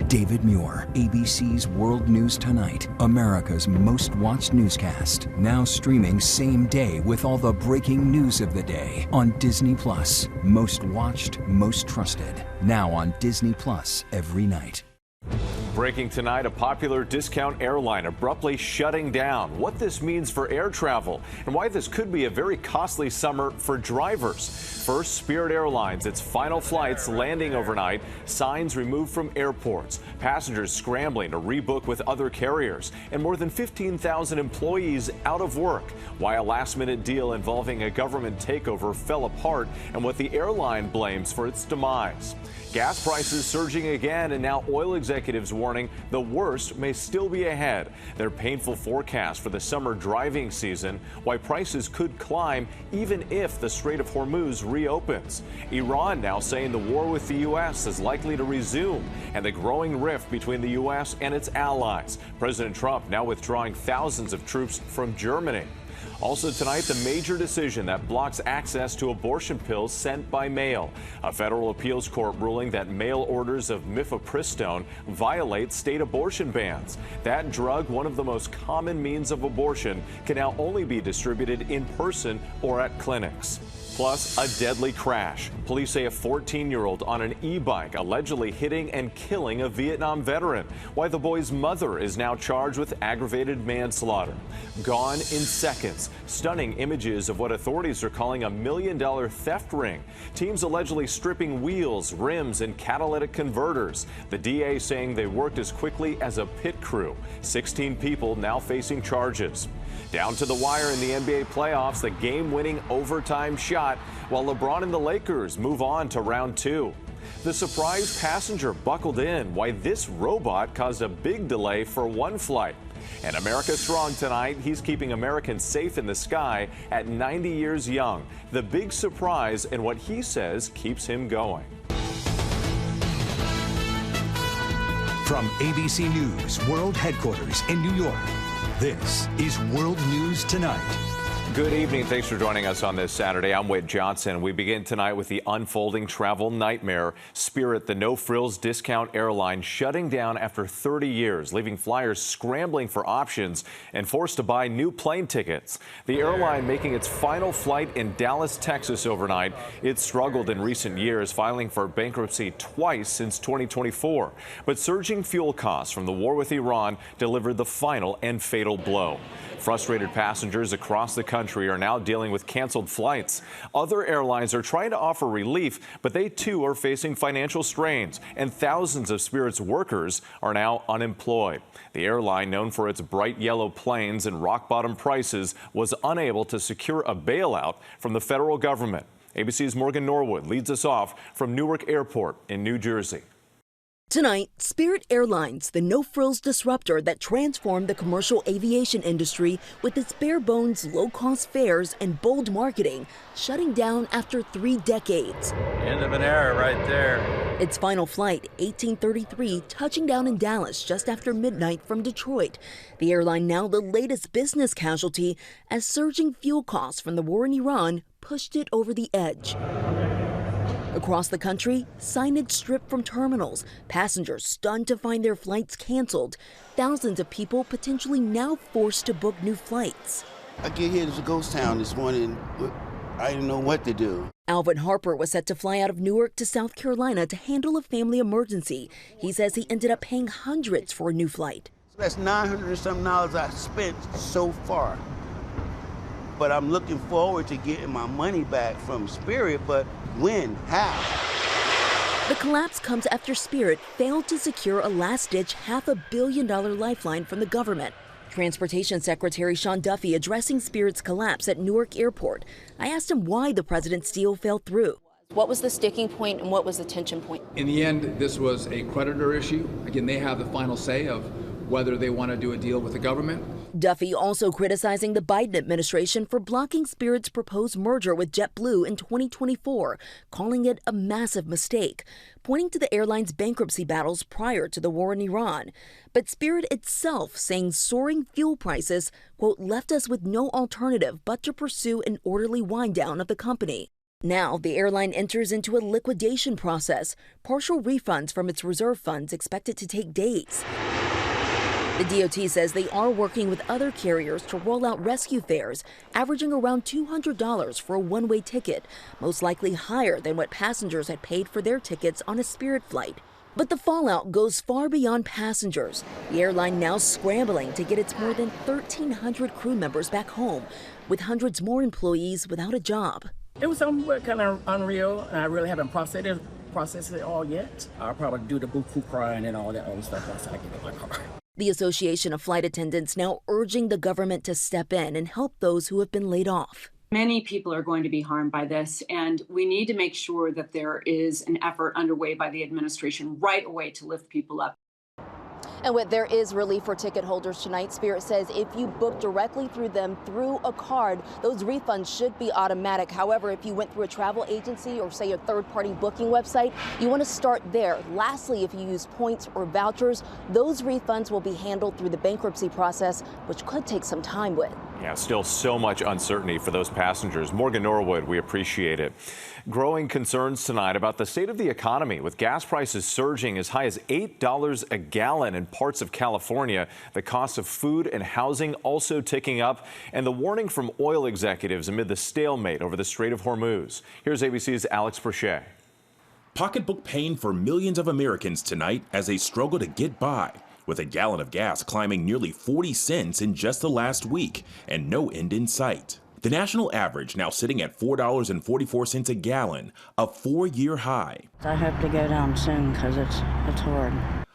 David Muir, ABC's World News Tonight, America's most watched newscast. Now streaming same day with all the breaking news of the day on Disney Plus. Most watched, most trusted. Now on Disney Plus every night. Breaking tonight, a popular discount airline abruptly shutting down. What this means for air travel and why this could be a very costly summer for drivers. First, Spirit Airlines, its final flights landing overnight, signs removed from airports, passengers scrambling to rebook with other carriers, and more than 15,000 employees out of work. Why a last-minute deal involving a government takeover fell apart and what the airline blames for its demise. Gas prices surging again, and now oil executives warning the worst may still be ahead. Their painful forecast for the summer driving season, why prices could climb even if the Strait of Hormuz reopens. Iran now saying the war with the U.S. is likely to resume, and the growing rift between the U.S. and its allies. President Trump now withdrawing thousands of troops from Germany. Also tonight, the major decision that blocks access to abortion pills sent by mail. A federal appeals court ruling that mail orders of mifepristone violate state abortion bans. That drug, one of the most common means of abortion, can now only be distributed in person or at clinics. Plus, a deadly crash. Police say a 14-year-old on an e-bike allegedly hitting and killing a Vietnam veteran. Why the boy's mother is now charged with aggravated manslaughter. Gone in seconds. Stunning images of what authorities are calling a $1 million theft ring. Teams allegedly stripping wheels, rims, and catalytic converters. The DA saying they worked as quickly as a pit crew. 16 people now facing charges. Down to the wire in the NBA playoffs, the game-winning overtime shot, while Lebron and the Lakers move on to round 2. The surprise passenger buckled in, why this robot caused a big delay for one flight. And America Strong tonight, he's keeping Americans safe in the sky at 90 years young. The big surprise and what he says keeps him going. From ABC News World Headquarters in New York, this is World News Tonight. Good evening. Thanks for joining us on this Saturday. I'm Wade Johnson. We begin tonight with the unfolding travel nightmare. Spirit, the no-frills discount airline, shutting down after 30 years, leaving flyers scrambling for options and forced to buy new plane tickets. The airline making its final flight in Dallas, Texas overnight. It struggled in recent years, filing for bankruptcy twice since 2024. But surging fuel costs from the war with Iran delivered the final and fatal blow. Frustrated passengers across the country are now dealing with canceled flights. Other airlines are trying to offer relief, but they too are facing financial strains, and thousands of Spirit's workers are now unemployed. The airline, known for its bright yellow planes and rock-bottom prices, was unable to secure a bailout from the federal government. ABC's Morgan Norwood leads us off from Newark Airport in New Jersey. Tonight, Spirit Airlines, the no-frills disruptor that transformed the commercial aviation industry with its bare-bones low-cost fares and bold marketing, shutting down after 3 decades. End of an era right there. Its final flight, 1833, touching down in Dallas just after midnight from Detroit. The airline now the latest business casualty as surging fuel costs from the war in Iran pushed it over the edge. Across the country, signage stripped from terminals, passengers stunned to find their flights canceled, thousands of people potentially now forced to book new flights. I get here, it's a ghost town this morning. I didn't know what to do. Alvin Harper was set to fly out of Newark to South Carolina to handle a family emergency. He says he ended up paying hundreds for a new flight. That's $900 and something I spent so far. But I'm looking forward to getting my money back from Spirit, but when? How? The collapse comes after Spirit failed to secure a last-ditch $500 million lifeline from the government. Transportation Secretary Sean Duffy addressing Spirit's collapse at Newark Airport. I asked him why the president's deal fell through. What was the sticking point and what was the tension point? In the end, this was a creditor issue. Again, they have the final say of whether they want to do a deal with the government. Duffy also criticizing the Biden administration for blocking Spirit's proposed merger with JetBlue in 2024, calling it a massive mistake, pointing to the airline's bankruptcy battles prior to the war in Iran. But Spirit itself saying soaring fuel prices, quote, left us with no alternative but to pursue an orderly wind down of the company. Now, the airline enters into a liquidation process. Partial refunds from its reserve funds expected to take days. The DOT says they are working with other carriers to roll out rescue fares, averaging around $200 for a one-way ticket, most likely higher than what passengers had paid for their tickets on a Spirit flight. But the fallout goes far beyond passengers. The airline now scrambling to get its more than 1,300 crew members back home, with hundreds more employees without a job. It was somewhat kind of unreal, and I really haven't processed it all yet. I'll probably do the boo-hoo crying and all that other stuff once I get in my car. The Association of Flight Attendants now urging the government to step in and help those who have been laid off. Many people are going to be harmed by this, and we need to make sure that there is an effort underway by the administration right away to lift people up. And there is relief for ticket holders tonight. Spirit says if you book directly through them through a card, those refunds should be automatic. However, if you went through a travel agency or say a third-party booking website, you want to start there. Lastly, if you use points or vouchers, those refunds will be handled through the bankruptcy process, which could take some time with. Yeah, still so much uncertainty for those passengers. Morgan Norwood, we appreciate it. Growing concerns tonight about the state of the economy, with gas prices surging as high as $8 a gallon in parts of California. The cost of food and housing also ticking up, and the warning from oil executives amid the stalemate over the Strait of Hormuz. Here's ABC's Alex Presha. Pocketbook pain for millions of Americans tonight as they struggle to get by, with a gallon of gas climbing nearly 40 cents in just the last week and no end in sight. The national average now sitting at $4.44 a gallon, a 4-year high. I hope to go down soon because it's hard.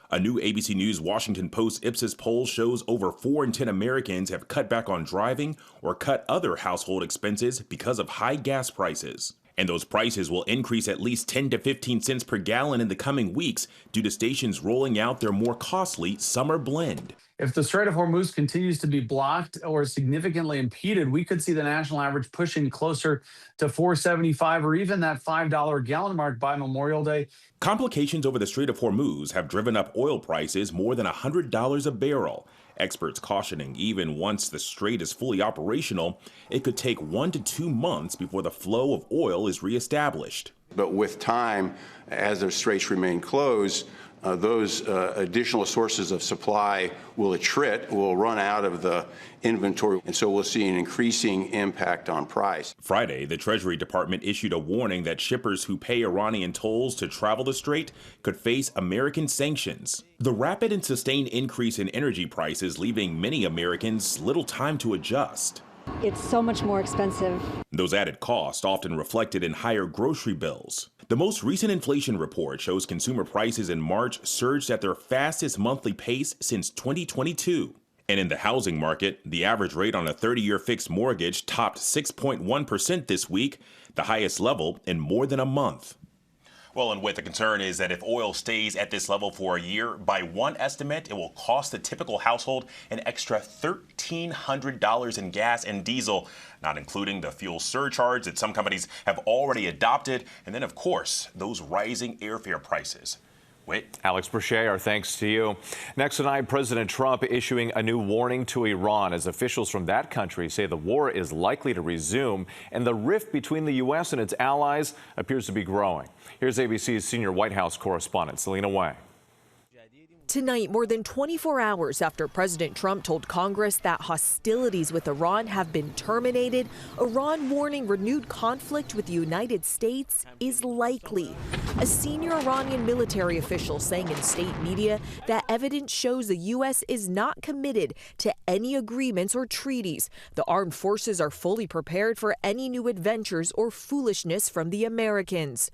A new ABC News Washington Post Ipsos poll shows over 4 in 10 Americans have cut back on driving or cut other household expenses because of high gas prices. And those prices will increase at least 10 to 15 cents per gallon in the coming weeks due to stations rolling out their more costly summer blend. If the Strait of Hormuz continues to be blocked or significantly impeded, we could see the national average pushing closer to $4.75 or even that $5 a gallon mark by Memorial Day. Complications over the Strait of Hormuz have driven up oil prices more than $100 a barrel. Experts cautioning even once the strait is fully operational, it could take 1 to 2 months before the flow of oil is reestablished. But with time, as the straits remain closed, those additional sources of supply will attrit, will run out of the inventory, and so we'll see an increasing impact on price. Friday, the Treasury Department issued a warning that shippers who pay Iranian tolls to travel the strait could face American sanctions. The rapid and sustained increase in energy prices leaving many Americans little time to adjust. It's so much more expensive. Those added costs often reflected in higher grocery bills. The most recent inflation report shows consumer prices in March surged at their fastest monthly pace since 2022. And in the housing market, the average rate on a 30-year fixed mortgage topped 6.1% this week, the highest level in more than a month. Well, and with the concern is that if oil stays at this level for a year, by one estimate, it will cost the typical household an extra $1,300 in gas and diesel, not including the fuel surcharge that some companies have already adopted. And then, of course, those rising airfare prices. Wait. Alex Presha, our thanks to you. Next tonight, President Trump issuing a new warning to Iran as officials from that country say the war is likely to resume and the rift between the U.S. and its allies appears to be growing. Here's ABC's senior White House correspondent, Selina Wang. Tonight, more than 24 hours after President Trump told Congress that hostilities with Iran have been terminated, Iran warning renewed conflict with the United States is likely. A senior Iranian military official saying in state media that evidence shows the U.S. is not committed to any agreements or treaties. The armed forces are fully prepared for any new adventures or foolishness from the Americans.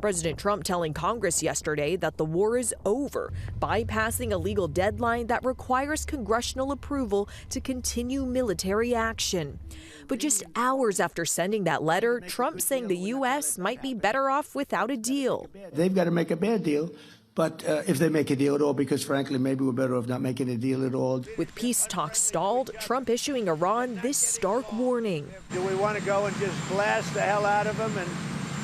President Trump telling Congress yesterday that the war is over, bypassing a legal deadline that requires congressional approval to continue military action. But just hours after sending that letter, Trump saying the U.S. might be better off without a deal. They've got to make a bad deal. But if they make a deal at all, because frankly, maybe we're better off not making a deal at all. With peace talks stalled, Trump issuing Iran this stark warning. Do we want to go and just blast the hell out of them and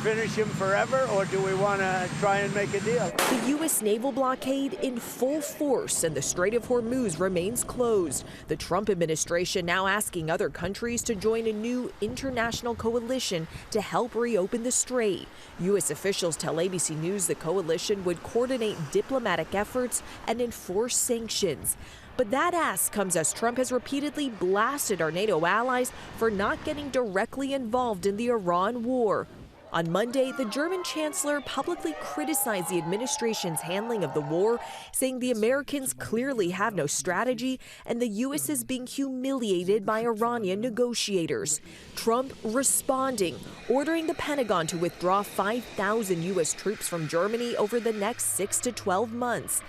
finish him forever, or do we want to try and make a deal? The U.S. naval blockade in full force, and the Strait of Hormuz remains closed. The Trump administration now asking other countries to join a new international coalition to help reopen the strait. U.S. officials tell ABC News the coalition would coordinate diplomatic efforts and enforce sanctions. But that ask comes as Trump has repeatedly blasted our NATO allies for not getting directly involved in the Iran war. On Monday, the German chancellor publicly criticized the administration's handling of the war, saying the Americans clearly have no strategy and the U.S. is being humiliated by Iranian negotiators. Trump responding, ordering the Pentagon to withdraw 5,000 U.S. troops from Germany over the next 6 to 12 months.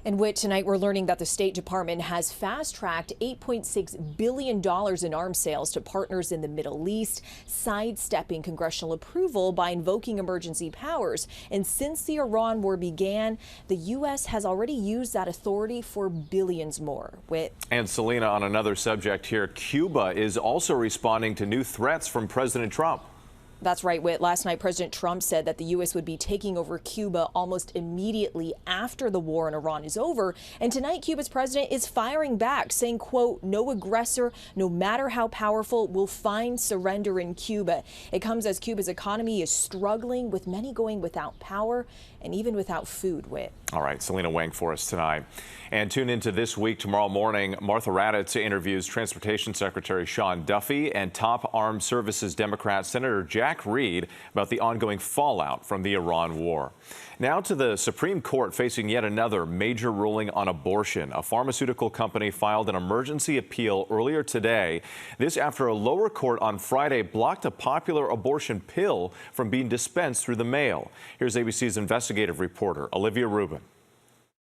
And tonight we're learning that the State Department has fast-tracked $8.6 billion in arms sales to partners in the Middle East, sidestepping congressional approval by invoking emergency powers. And since the Iran war began, the U.S. has already used that authority for billions more. And Selina, on another subject here, Cuba is also responding to new threats from President Trump. That's right, Whit. Last night, President Trump said that the U.S. would be taking over Cuba almost immediately after the war in Iran is over. And tonight, Cuba's president is firing back, saying, quote, "No aggressor, no matter how powerful, will find surrender in Cuba." It comes as Cuba's economy is struggling, with many going without power and even without food, Whit. All right, Selina Wang for us tonight. And tune into This Week tomorrow morning. Martha Raddatz interviews Transportation Secretary Sean Duffy and top Armed Services Democrat Senator Jack Reed about the ongoing fallout from the Iran war. Now to the Supreme Court facing yet another major ruling on abortion. A pharmaceutical company filed an emergency appeal earlier today. This after a lower court on Friday blocked a popular abortion pill from being dispensed through the mail. Here's ABC's investigative reporter, Olivia Rubin.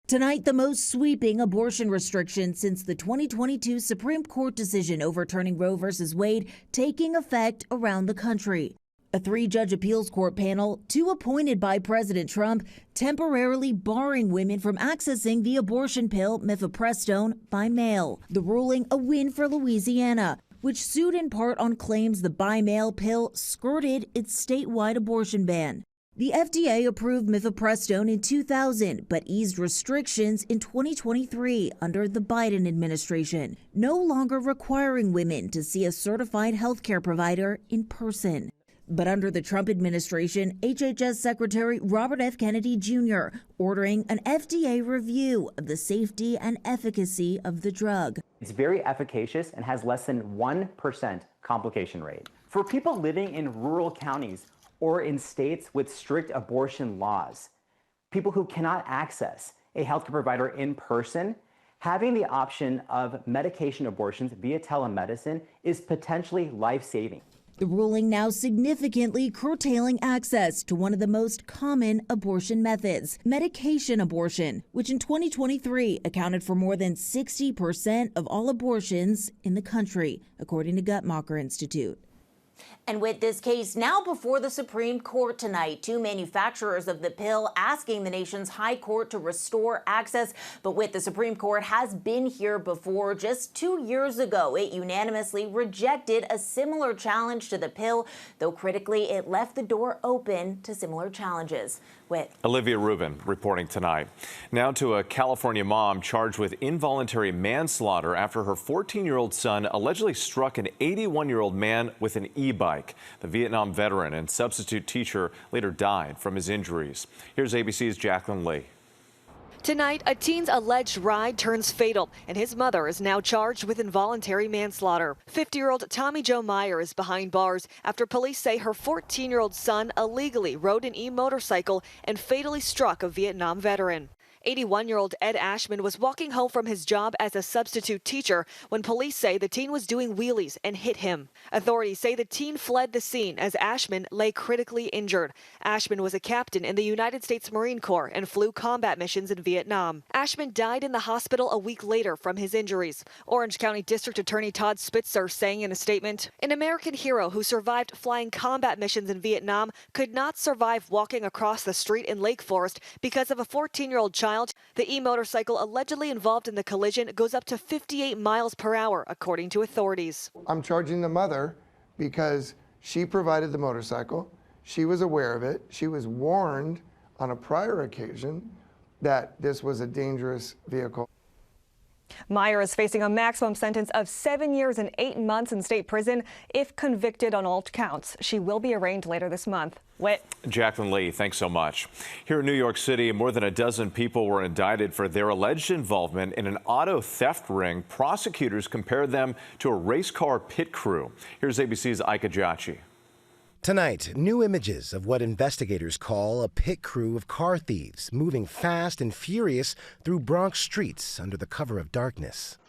Tonight, the most sweeping abortion restriction since the 2022 Supreme Court decision overturning Roe v. Wade taking effect around the country. A 3-judge appeals court panel, 2 appointed by President Trump, temporarily barring women from accessing the abortion pill mifepristone by mail. The ruling a win for Louisiana, which sued in part on claims the by-mail pill skirted its statewide abortion ban. The FDA approved mifepristone in 2000, but eased restrictions in 2023 under the Biden administration, no longer requiring women to see a certified healthcare provider in person. But under the Trump administration, HHS Secretary Robert F. Kennedy Jr. ordering an FDA review of the safety and efficacy of the drug. It's very efficacious and has less than 1% complication rate. For people living in rural counties or in states with strict abortion laws, people who cannot access a healthcare provider in person, having the option of medication abortions via telemedicine is potentially life-saving. The ruling now significantly curtailing access to one of the most common abortion methods, medication abortion, which in 2023 accounted for more than 60% of all abortions in the country, according to Guttmacher Institute. And with this case now before the Supreme Court tonight, 2 manufacturers of the pill asking the nation's high court to restore access. But with the Supreme Court has been here before. Just 2 years ago, it unanimously rejected a similar challenge to the pill, though critically it left the door open to similar challenges. With Olivia Rubin reporting tonight. Now to a California mom charged with involuntary manslaughter after her 14-year-old son allegedly struck an 81-year-old man with an e-bike. The Vietnam veteran and substitute teacher later died from his injuries. Here's ABC's Jacqueline Lee. Tonight, a teen's alleged ride turns fatal, and his mother is now charged with involuntary manslaughter. 50-year-old Tommy Jo Meyer is behind bars after police say her 14-year-old son illegally rode an e-motorcycle and fatally struck a Vietnam veteran. 81-year-old Ed Ashman was walking home from his job as a substitute teacher when police say the teen was doing wheelies and hit him. Authorities say the teen fled the scene as Ashman lay critically injured. Ashman was a captain in the United States Marine Corps and flew combat missions in Vietnam. Ashman died in the hospital a week later from his injuries. Orange County District Attorney Todd Spitzer saying in a statement, "An American hero who survived flying combat missions in Vietnam could not survive walking across the street in Lake Forest because of a 14-year-old child. The e-motorcycle allegedly involved in the collision goes up to 58 miles per hour, according to authorities." I'm charging the mother because she provided the motorcycle. She was aware of it. She was warned on a prior occasion that this was a dangerous vehicle. Muir is facing a maximum sentence of 7 years and 8 months in state prison if convicted on all counts. She will be arraigned later this month. Whit. Jacqueline Lee, thanks so much. Here in New York City, more than a dozen people were indicted for their alleged involvement in an auto theft ring. Prosecutors compared them to a race car pit crew. Here's ABC's Ika Jachi. Tonight, new images of what investigators call a pit crew of car thieves moving fast and furious through Bronx streets under the cover of darkness.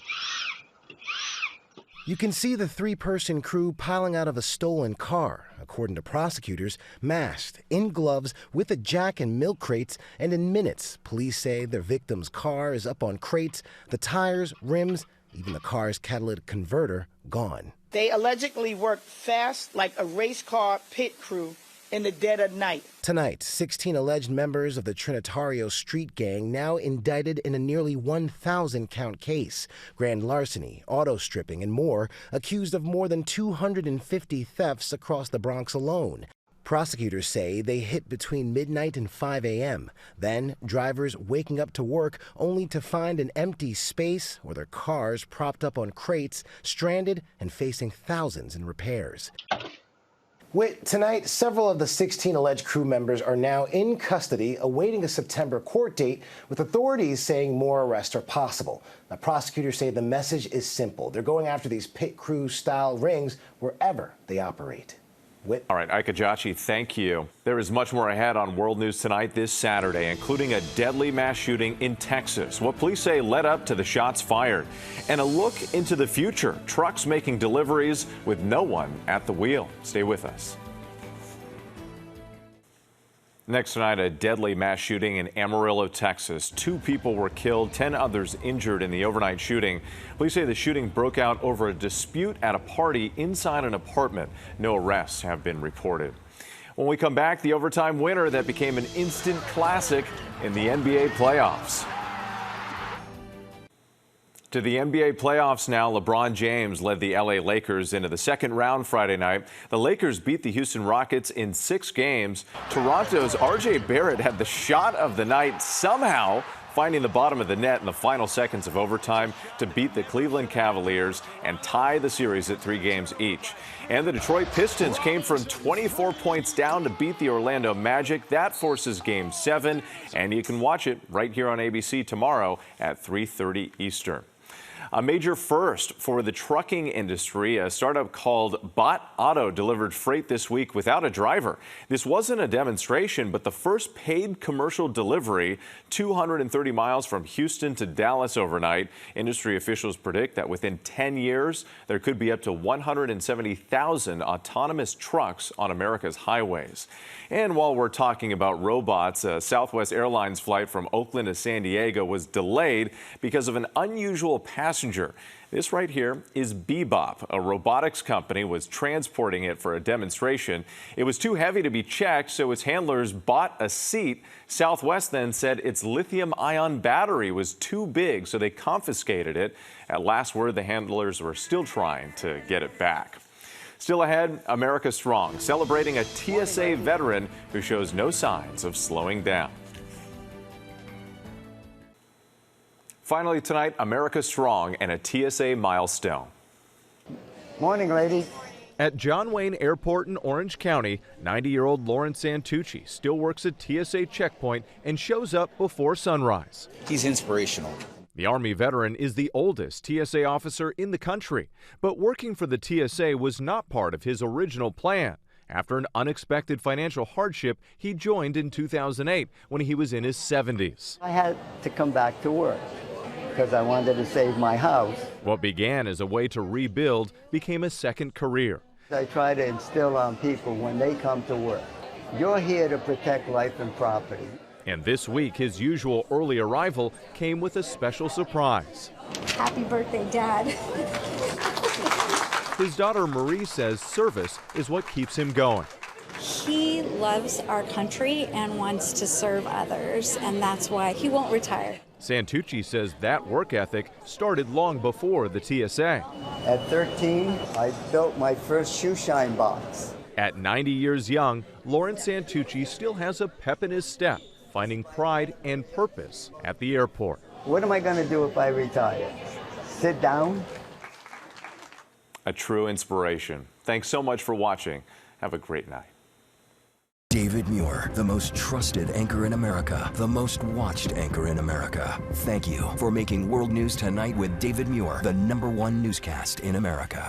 You can see the three-person crew piling out of a stolen car, according to prosecutors, masked, in gloves, with a jack and milk crates, and in minutes, police say their victim's car is up on crates, the tires, rims, even the car's catalytic converter gone. They allegedly worked fast like a race car pit crew in the dead of night. Tonight, 16 alleged members of the Trinitario street gang now indicted in a nearly 1,000-count case. Grand larceny, auto stripping, and more, accused of more than 250 thefts across the Bronx alone. Prosecutors say they hit between midnight and 5 a.m. Then, drivers waking up to work only to find an empty space or their cars propped up on crates, stranded and facing thousands in repairs. Tonight, several of the 16 alleged crew members are now in custody, awaiting a September court date, with authorities saying more arrests are possible. Now, prosecutors say the message is simple. They're going after these pit crew-style rings wherever they operate. All right, Ika Jachi, thank you. There is much more ahead on World News Tonight this Saturday, including a deadly mass shooting in Texas, what police say led up to the shots fired, and a look into the future, trucks making deliveries with no one at the wheel. Stay with us. Next tonight, a deadly mass shooting in Amarillo, Texas. 2 people were killed, 10 others injured in the overnight shooting. Police say the shooting broke out over a dispute at a party inside an apartment. No arrests have been reported. When we come back, the overtime winner that became an instant classic in the NBA playoffs. To the NBA playoffs now, Lebron James led the L.A. Lakers into the second round Friday night. The Lakers beat the Houston Rockets in 6 games. Toronto's R.J. Barrett had the shot of the night, somehow finding the bottom of the net in the final seconds of overtime to beat the Cleveland Cavaliers and tie the series at 3 games each. And the Detroit Pistons came from 24 points down to beat the Orlando Magic. That forces Game 7, and you can watch it right here on ABC tomorrow at 3:30 Eastern. A major first for the trucking industry. A startup called Bot Auto delivered freight this week without a driver. This wasn't a demonstration, but the first paid commercial delivery 230 miles from Houston to Dallas overnight. Industry officials predict that within 10 years, there could be up to 170,000 autonomous trucks on America's highways. And while we're talking about robots, a Southwest Airlines flight from Oakland to San Diego was delayed because of an unusual passenger. This right here is Bebop. A robotics company was transporting it for a demonstration. It was too heavy to be checked, so its handlers bought a seat. Southwest then said its lithium-ion battery was too big, so they confiscated it. At last word, the handlers were still trying to get it back. Still ahead, America Strong, celebrating a TSA veteran who shows no signs of slowing down. Finally tonight, America Strong and a TSA milestone. Morning, ladies. At John Wayne Airport in Orange County, 90-year-old Lauren Santucci still works at TSA checkpoint and shows up before sunrise. He's inspirational. The Army veteran is the oldest TSA officer in the country, but working for the TSA was not part of his original plan. After an unexpected financial hardship, he joined in 2008 when he was in his 70s. I had to come back to work because I wanted to save my house. What began as a way to rebuild became a second career. I try to instill on people when they come to work, you're here to protect life and property. And this week, his usual early arrival came with a special surprise. Happy birthday, Dad. His daughter Marie says service is what keeps him going. He loves our country and wants to serve others, and that's why he won't retire. Santucci says that work ethic started long before the TSA. At 13, I built my first shoe shine box. At 90 years young, Lawrence Santucci still has a pep in his step, finding pride and purpose at the airport. What am I going to do if I retire? Sit down? A true inspiration. Thanks so much for watching. Have a great night. David Muir, the most trusted anchor in America, the most watched anchor in America. Thank you for making World News Tonight with David Muir the #1 newscast in America.